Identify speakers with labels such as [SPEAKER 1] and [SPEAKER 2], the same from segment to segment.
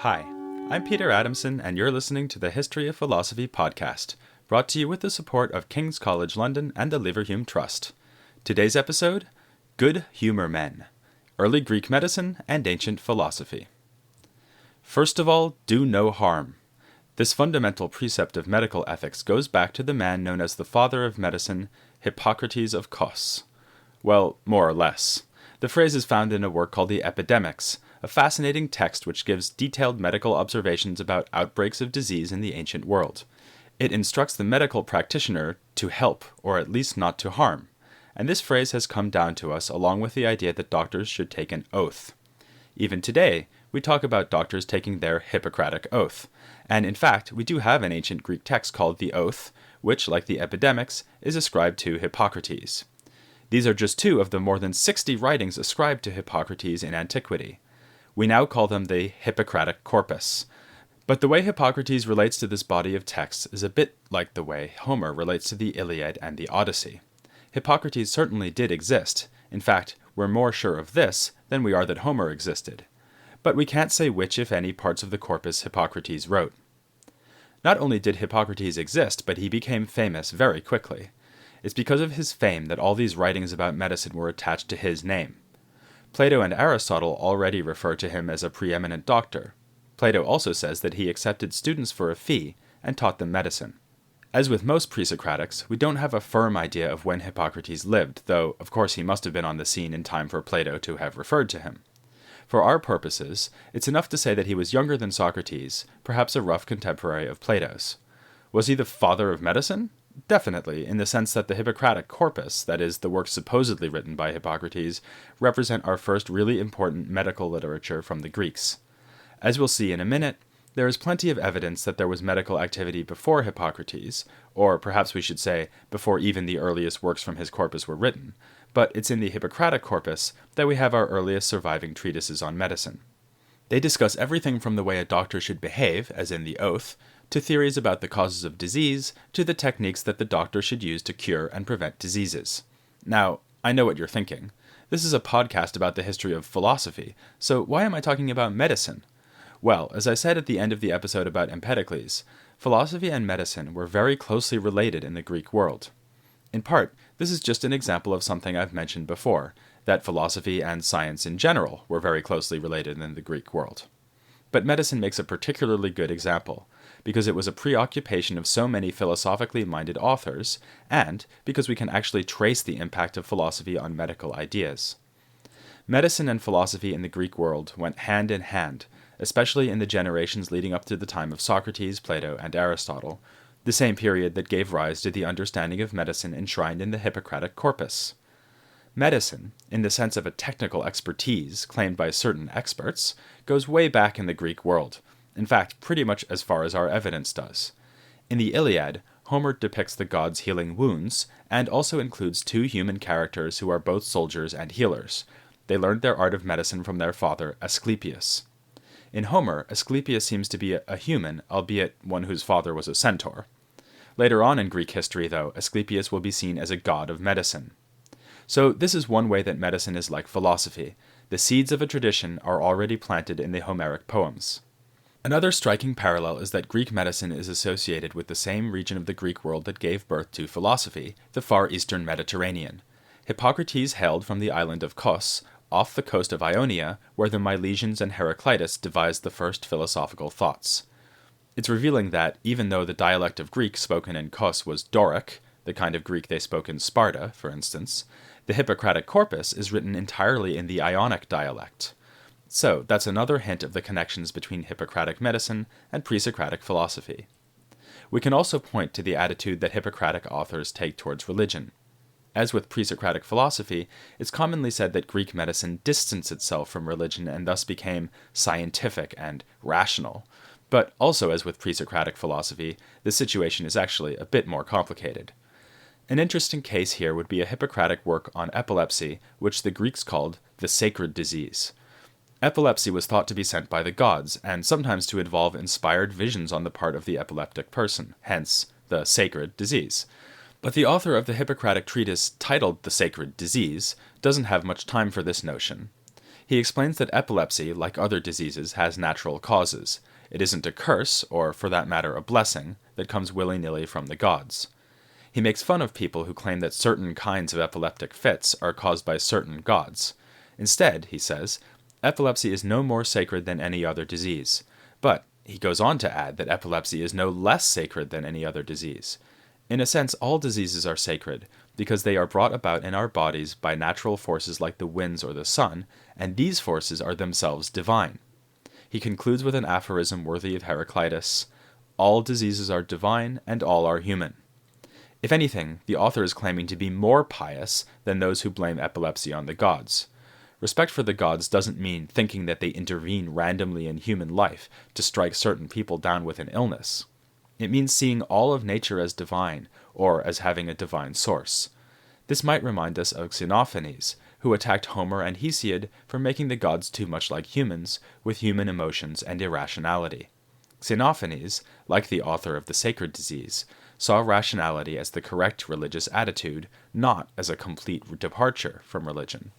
[SPEAKER 1] Hi, I'm Peter Adamson, and you're listening to the History of Philosophy podcast, brought to you with the support of King's College London and the Leverhulme Trust. Today's episode, Good Humour Men, Early Greek Medicine and Ancient Philosophy. First of all, do no harm. This fundamental precept of medical ethics goes back to the man known as the father of medicine, Hippocrates of Kos. Well, more or less. The phrase is found in a work called the Epidemics, a fascinating text which gives detailed medical observations about outbreaks of disease in the ancient world. It instructs the medical practitioner to help, or at least not to harm, and this phrase has come down to us along with the idea that doctors should take an oath. Even today, we talk about doctors taking their Hippocratic oath, and in fact, we do have an ancient Greek text called the Oath, which, like the Epidemics, is ascribed to Hippocrates. These are just two of the more than 60 writings ascribed to Hippocrates in antiquity. We now call them the Hippocratic corpus. But the way Hippocrates relates to this body of texts is a bit like the way Homer relates to the Iliad and the Odyssey. Hippocrates certainly did exist. In fact, we're more sure of this than we are that Homer existed. But we can't say which, if any, parts of the corpus Hippocrates wrote. Not only did Hippocrates exist, but he became famous very quickly. It's because of his fame that all these writings about medicine were attached to his name. Plato and Aristotle already refer to him as a preeminent doctor. Plato also says that he accepted students for a fee and taught them medicine. As with most pre-Socratics, we don't have a firm idea of when Hippocrates lived, though of course he must have been on the scene in time for Plato to have referred to him. For our purposes, it's enough to say that he was younger than Socrates, perhaps a rough contemporary of Plato's. Was he the father of medicine? Definitely, in the sense that the Hippocratic corpus, that is, the works supposedly written by Hippocrates, represent our first really important medical literature from the Greeks. As we'll see in a minute, there is plenty of evidence that there was medical activity before Hippocrates, or perhaps we should say, before even the earliest works from his corpus were written, but it's in the Hippocratic corpus that we have our earliest surviving treatises on medicine. They discuss everything from the way a doctor should behave, as in the Oath, to theories about the causes of disease, to the techniques that the doctor should use to cure and prevent diseases. Now, I know what you're thinking. This is a podcast about the history of philosophy, so why am I talking about medicine? Well, as I said at the end of the episode about Empedocles, philosophy and medicine were very closely related in the Greek world. In part, this is just an example of something I've mentioned before, that philosophy and science in general were very closely related in the Greek world. But medicine makes a particularly good example, because it was a preoccupation of so many philosophically minded authors, and because we can actually trace the impact of philosophy on medical ideas. Medicine and philosophy in the Greek world went hand in hand, especially in the generations leading up to the time of Socrates, Plato, and Aristotle, the same period that gave rise to the understanding of medicine enshrined in the Hippocratic corpus. Medicine, in the sense of a technical expertise claimed by certain experts, goes way back in the Greek world, in fact, pretty much as far as our evidence does. In the Iliad, Homer depicts the gods healing wounds, and also includes two human characters who are both soldiers and healers. They learned their art of medicine from their father, Asclepius. In Homer, Asclepius seems to be a human, albeit one whose father was a centaur. Later on in Greek history, though, Asclepius will be seen as a god of medicine. So this is one way that medicine is like philosophy. The seeds of a tradition are already planted in the Homeric poems. Another striking parallel is that Greek medicine is associated with the same region of the Greek world that gave birth to philosophy, the far eastern Mediterranean. Hippocrates hailed from the island of Kos, off the coast of Ionia, where the Milesians and Heraclitus devised the first philosophical thoughts. It's revealing that, even though the dialect of Greek spoken in Kos was Doric, the kind of Greek they spoke in Sparta, for instance, the Hippocratic corpus is written entirely in the Ionic dialect. So, that's another hint of the connections between Hippocratic medicine and pre-Socratic philosophy. We can also point to the attitude that Hippocratic authors take towards religion. As with pre-Socratic philosophy, it's commonly said that Greek medicine distanced itself from religion and thus became scientific and rational. But also, as with pre-Socratic philosophy, the situation is actually a bit more complicated. An interesting case here would be a Hippocratic work on epilepsy, which the Greeks called the sacred disease. Epilepsy was thought to be sent by the gods, and sometimes to involve inspired visions on the part of the epileptic person, hence the sacred disease. But the author of the Hippocratic treatise titled The Sacred Disease doesn't have much time for this notion. He explains that epilepsy, like other diseases, has natural causes. It isn't a curse, or for that matter a blessing, that comes willy-nilly from the gods. He makes fun of people who claim that certain kinds of epileptic fits are caused by certain gods. Instead, he says, epilepsy is no more sacred than any other disease. But he goes on to add that epilepsy is no less sacred than any other disease. In a sense, all diseases are sacred, because they are brought about in our bodies by natural forces like the winds or the sun, and these forces are themselves divine. He concludes with an aphorism worthy of Heraclitus: all diseases are divine, and all are human. If anything, the author is claiming to be more pious than those who blame epilepsy on the gods. Respect for the gods doesn't mean thinking that they intervene randomly in human life to strike certain people down with an illness. It means seeing all of nature as divine, or as having a divine source. This might remind us of Xenophanes, who attacked Homer and Hesiod for making the gods too much like humans, with human emotions and irrationality. Xenophanes, like the author of The Sacred Disease, saw rationality as the correct religious attitude, not as a complete departure from religion.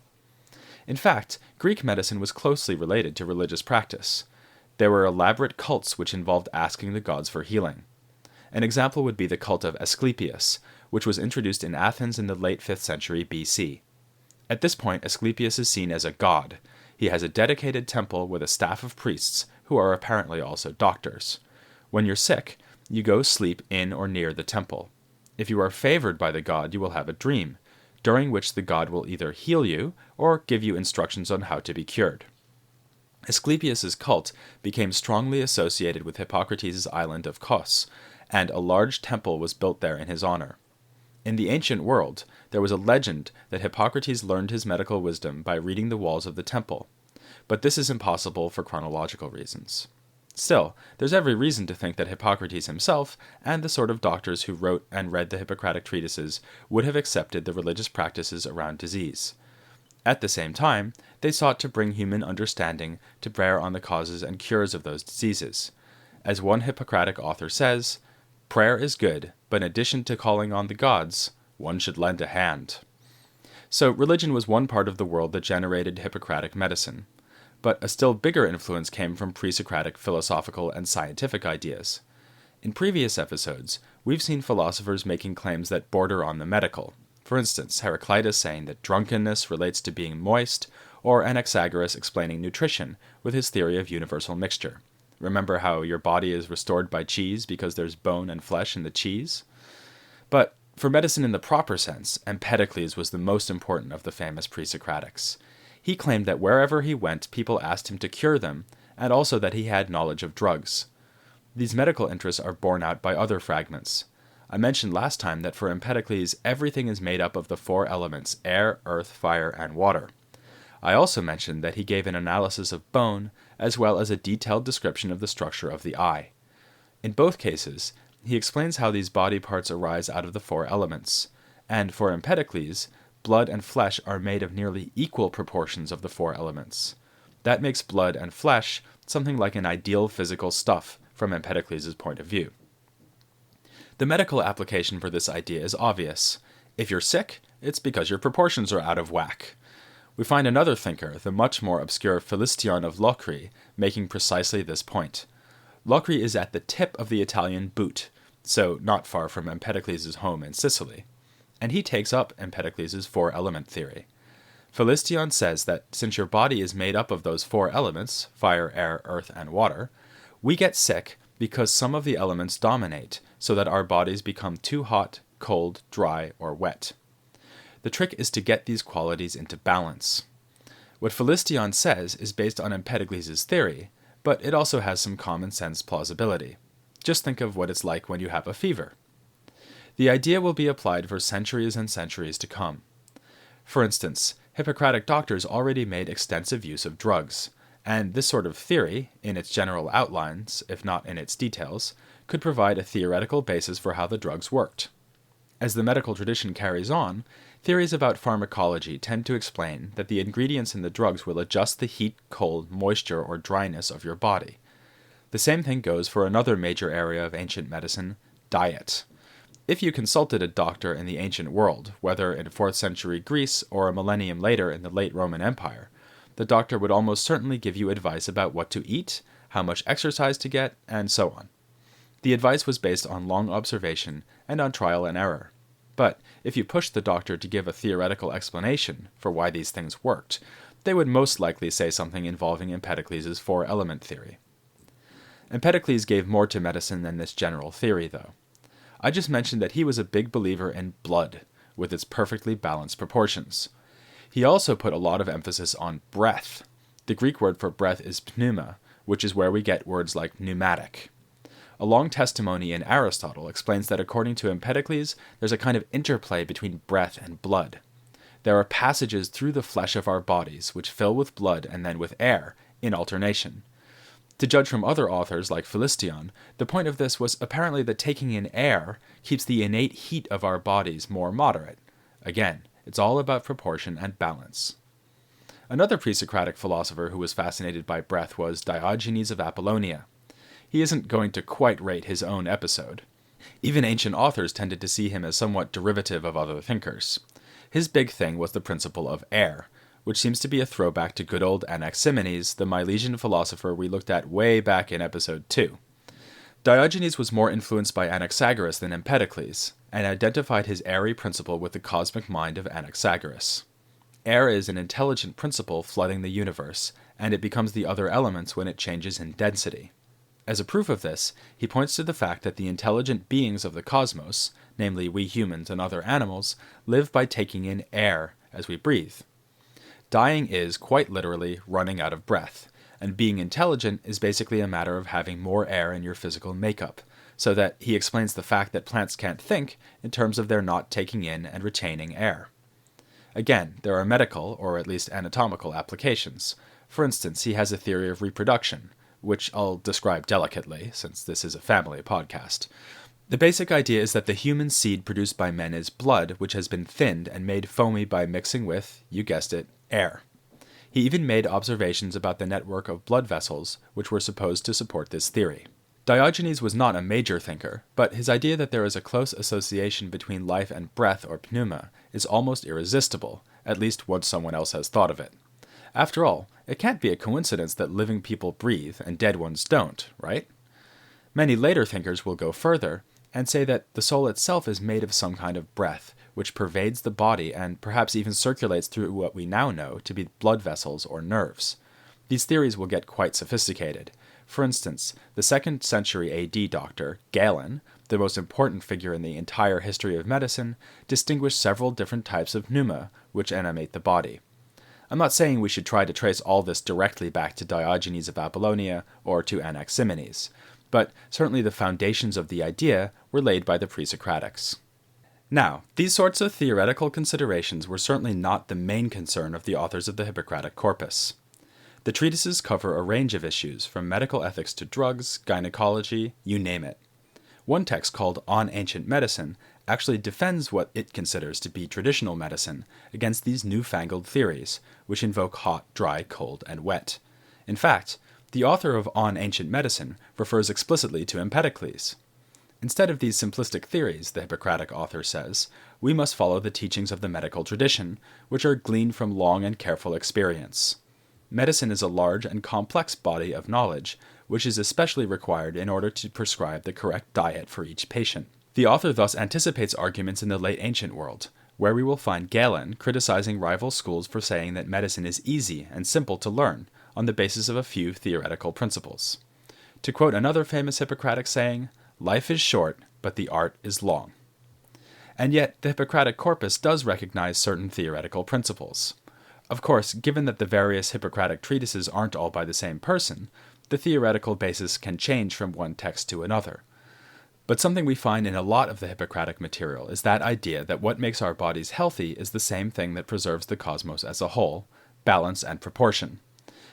[SPEAKER 1] In fact, Greek medicine was closely related to religious practice. There were elaborate cults which involved asking the gods for healing. An example would be the cult of Asclepius, which was introduced in Athens in the late 5th century BC. At this point, Asclepius is seen as a god. He has a dedicated temple with a staff of priests, who are apparently also doctors. When you're sick, you go sleep in or near the temple. If you are favored by the god, you will have a dream, during which the god will either heal you or give you instructions on how to be cured. Asclepius's cult became strongly associated with Hippocrates' island of Kos, and a large temple was built there in his honor. In the ancient world, there was a legend that Hippocrates learned his medical wisdom by reading the walls of the temple, but this is impossible for chronological reasons. Still, there's every reason to think that Hippocrates himself, and the sort of doctors who wrote and read the Hippocratic treatises, would have accepted the religious practices around disease. At the same time, they sought to bring human understanding to bear on the causes and cures of those diseases. As one Hippocratic author says, "Prayer is good, but in addition to calling on the gods, one should lend a hand." So religion was one part of the world that generated Hippocratic medicine. But a still bigger influence came from pre-Socratic philosophical and scientific ideas. In previous episodes, we've seen philosophers making claims that border on the medical. For instance, Heraclitus saying that drunkenness relates to being moist, or Anaxagoras explaining nutrition with his theory of universal mixture. Remember how your body is restored by cheese because there's bone and flesh in the cheese? But for medicine in the proper sense, Empedocles was the most important of the famous pre-Socratics. He claimed that wherever he went, people asked him to cure them, and also that he had knowledge of drugs. These medical interests are borne out by other fragments. I mentioned last time that for Empedocles, everything is made up of the 4 elements: air, earth, fire, and water. I also mentioned that he gave an analysis of bone, as well as a detailed description of the structure of the eye. In both cases, he explains how these body parts arise out of the 4 elements, and for Empedocles, blood and flesh are made of nearly equal proportions of the 4 elements. That makes blood and flesh something like an ideal physical stuff from Empedocles' point of view. The medical application for this idea is obvious. If you're sick, it's because your proportions are out of whack. We find another thinker, the much more obscure Philistion of Locri, making precisely this point. Locri is at the tip of the Italian boot, so not far from Empedocles' home in Sicily, and he takes up Empedocles' 4-element theory. Philistion says that since your body is made up of those 4 elements, fire, air, earth, and water, we get sick because some of the elements dominate, so that our bodies become too hot, cold, dry, or wet. The trick is to get these qualities into balance. What Philistion says is based on Empedocles' theory, but it also has some common sense plausibility. Just think of what it's like when you have a fever. The idea will be applied for centuries and centuries to come. For instance, Hippocratic doctors already made extensive use of drugs, and this sort of theory, in its general outlines, if not in its details, could provide a theoretical basis for how the drugs worked. As the medical tradition carries on, theories about pharmacology tend to explain that the ingredients in the drugs will adjust the heat, cold, moisture, or dryness of your body. The same thing goes for another major area of ancient medicine, diet. If you consulted a doctor in the ancient world, whether in 4th century Greece or a millennium later in the late Roman Empire, the doctor would almost certainly give you advice about what to eat, how much exercise to get, and so on. The advice was based on long observation and on trial and error. But if you pushed the doctor to give a theoretical explanation for why these things worked, they would most likely say something involving Empedocles' four-element theory. Empedocles gave more to medicine than this general theory, though. I just mentioned that he was a big believer in blood, with its perfectly balanced proportions. He also put a lot of emphasis on breath. The Greek word for breath is pneuma, which is where we get words like pneumatic. A long testimony in Aristotle explains that according to Empedocles, there's a kind of interplay between breath and blood. There are passages through the flesh of our bodies which fill with blood and then with air, in alternation. To judge from other authors like Philistion, the point of this was apparently that taking in air keeps the innate heat of our bodies more moderate. Again, it's all about proportion and balance. Another pre-Socratic philosopher who was fascinated by breath was Diogenes of Apollonia. He isn't going to quite rate his own episode. Even ancient authors tended to see him as somewhat derivative of other thinkers. His big thing was the principle of air, which seems to be a throwback to good old Anaximenes, the Milesian philosopher we looked at way back in episode 2. Diogenes was more influenced by Anaxagoras than Empedocles, and identified his airy principle with the cosmic mind of Anaxagoras. Air is an intelligent principle flooding the universe, and it becomes the other elements when it changes in density. As a proof of this, he points to the fact that the intelligent beings of the cosmos, namely we humans and other animals, live by taking in air as we breathe. Dying is, quite literally, running out of breath, and being intelligent is basically a matter of having more air in your physical makeup, so that he explains the fact that plants can't think in terms of their not taking in and retaining air. Again, there are medical, or at least anatomical, applications. For instance, he has a theory of reproduction, which I'll describe delicately, since this is a family podcast. The basic idea is that the human seed produced by men is blood, which has been thinned and made foamy by mixing with, you guessed it, air. He even made observations about the network of blood vessels, which were supposed to support this theory. Diogenes was not a major thinker, but his idea that there is a close association between life and breath or pneuma is almost irresistible, at least once someone else has thought of it. After all, it can't be a coincidence that living people breathe and dead ones don't, right? Many later thinkers will go further and say that the soul itself is made of some kind of breath, which pervades the body and perhaps even circulates through what we now know to be blood vessels or nerves. These theories will get quite sophisticated. For instance, the 2nd century AD doctor, Galen, the most important figure in the entire history of medicine, distinguished several different types of pneuma which animate the body. I'm not saying we should try to trace all this directly back to Diogenes of Apollonia or to Anaximenes, but certainly the foundations of the idea were laid by the Pre-Socratics. Now, these sorts of theoretical considerations were certainly not the main concern of the authors of the Hippocratic corpus. The treatises cover a range of issues, from medical ethics to drugs, gynecology, you name it. One text called On Ancient Medicine actually defends what it considers to be traditional medicine against these newfangled theories, which invoke hot, dry, cold, and wet. In fact, the author of On Ancient Medicine refers explicitly to Empedocles. Instead of these simplistic theories, the Hippocratic author says, we must follow the teachings of the medical tradition, which are gleaned from long and careful experience. Medicine is a large and complex body of knowledge, which is especially required in order to prescribe the correct diet for each patient. The author thus anticipates arguments in the late ancient world, where we will find Galen criticizing rival schools for saying that medicine is easy and simple to learn on the basis of a few theoretical principles. To quote another famous Hippocratic saying, life is short, but the art is long. And yet, the Hippocratic corpus does recognize certain theoretical principles. Of course, given that the various Hippocratic treatises aren't all by the same person, the theoretical basis can change from one text to another. But something we find in a lot of the Hippocratic material is that idea that what makes our bodies healthy is the same thing that preserves the cosmos as a whole, balance and proportion.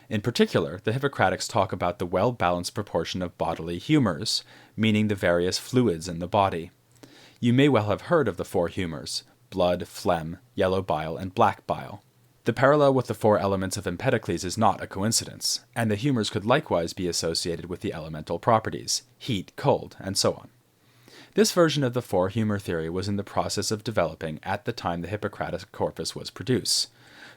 [SPEAKER 1] In particular, the Hippocratics talk about the well-balanced proportion of bodily humors, meaning the various fluids in the body. You may well have heard of the 4 humors: blood, phlegm, yellow bile, and black bile. The parallel with the 4 elements of Empedocles is not a coincidence, and the humors could likewise be associated with the elemental properties, heat, cold, and so on. This version of the 4 humor theory was in the process of developing at the time the Hippocratic corpus was produced.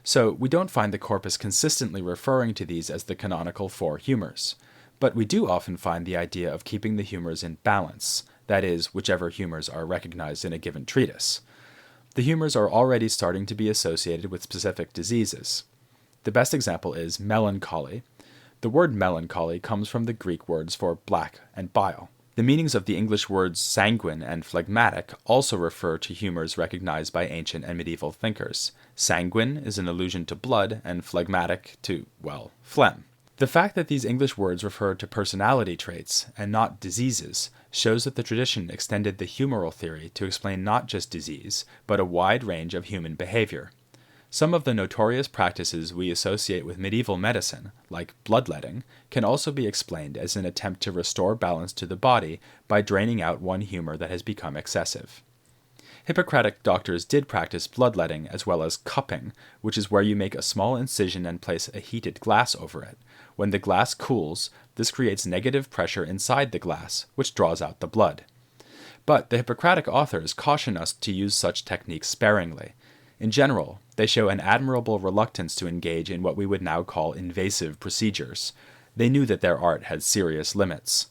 [SPEAKER 1] So we don't find the corpus consistently referring to these as the canonical four humors. But we do often find the idea of keeping the humors in balance, that is, whichever humors are recognized in a given treatise. The humors are already starting to be associated with specific diseases. The best example is melancholy. The word melancholy comes from the Greek words for black and bile. The meanings of the English words sanguine and phlegmatic also refer to humors recognized by ancient and medieval thinkers. Sanguine is an allusion to blood, and phlegmatic to, well, phlegm. The fact that these English words refer to personality traits and not diseases shows that the tradition extended the humoral theory to explain not just disease, but a wide range of human behavior. Some of the notorious practices we associate with medieval medicine, like bloodletting, can also be explained as an attempt to restore balance to the body by draining out one humor that has become excessive. Hippocratic doctors did practice bloodletting as well as cupping, which is where you make a small incision and place a heated glass over it. When the glass cools, this creates negative pressure inside the glass, which draws out the blood. But the Hippocratic authors caution us to use such techniques sparingly. In general, they show an admirable reluctance to engage in what we would now call invasive procedures. They knew that their art had serious limits.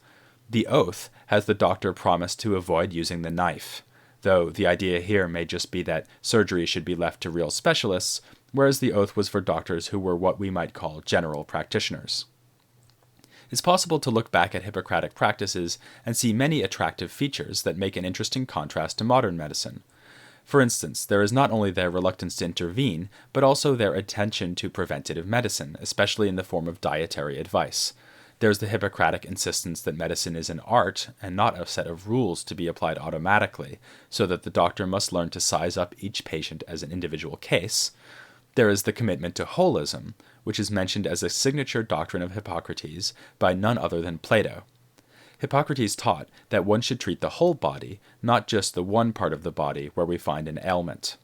[SPEAKER 1] The oath has the doctor promise to avoid using the knife, though the idea here may just be that surgery should be left to real specialists, whereas the oath was for doctors who were what we might call general practitioners. It's possible to look back at Hippocratic practices and see many attractive features that make an interesting contrast to modern medicine. For instance, there is not only their reluctance to intervene, but also their attention to preventative medicine, especially in the form of dietary advice. There's the Hippocratic insistence that medicine is an art and not a set of rules to be applied automatically, so that the doctor must learn to size up each patient as an individual case. There is the commitment to holism, which is mentioned as a signature doctrine of Hippocrates by none other than Plato. Hippocrates taught that one should treat the whole body, not just the one part of the body where we find an ailment.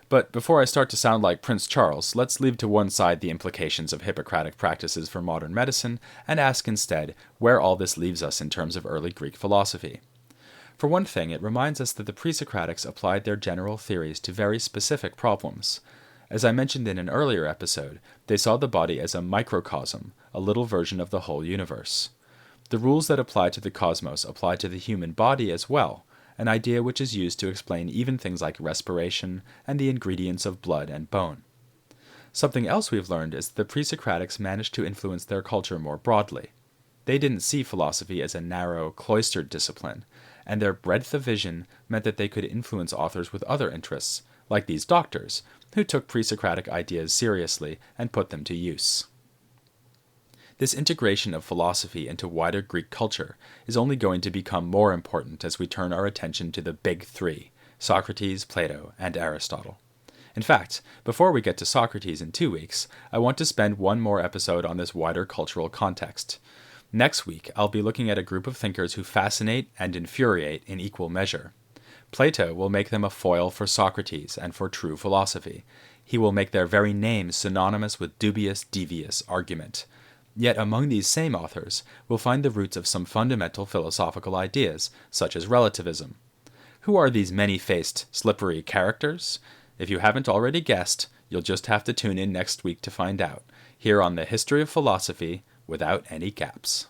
[SPEAKER 1] But before I start to sound like Prince Charles, let's leave to one side the implications of Hippocratic practices for modern medicine and ask instead where all this leaves us in terms of early Greek philosophy. For one thing, it reminds us that the Pre-socratics applied their general theories to very specific problems. As I mentioned in an earlier episode, they saw the body as a microcosm, a little version of the whole universe. The rules that apply to the cosmos apply to the human body as well, an idea which is used to explain even things like respiration and the ingredients of blood and bone. Something else we've learned is that the Pre-socratics managed to influence their culture more broadly. They didn't see philosophy as a narrow, cloistered discipline, and their breadth of vision meant that they could influence authors with other interests, like these doctors, who took Pre-socratic ideas seriously and put them to use. This integration of philosophy into wider Greek culture is only going to become more important as we turn our attention to the big three, Socrates, Plato, and Aristotle. In fact, before we get to Socrates in 2 weeks, I want to spend one more episode on this wider cultural context. Next week, I'll be looking at a group of thinkers who fascinate and infuriate in equal measure. Plato will make them a foil for Socrates and for true philosophy. He will make their very names synonymous with dubious, devious argument. Yet among these same authors, we'll find the roots of some fundamental philosophical ideas, such as relativism. Who are these many-faced, slippery characters? If you haven't already guessed, you'll just have to tune in next week to find out, here on the History of Philosophy, without any gaps.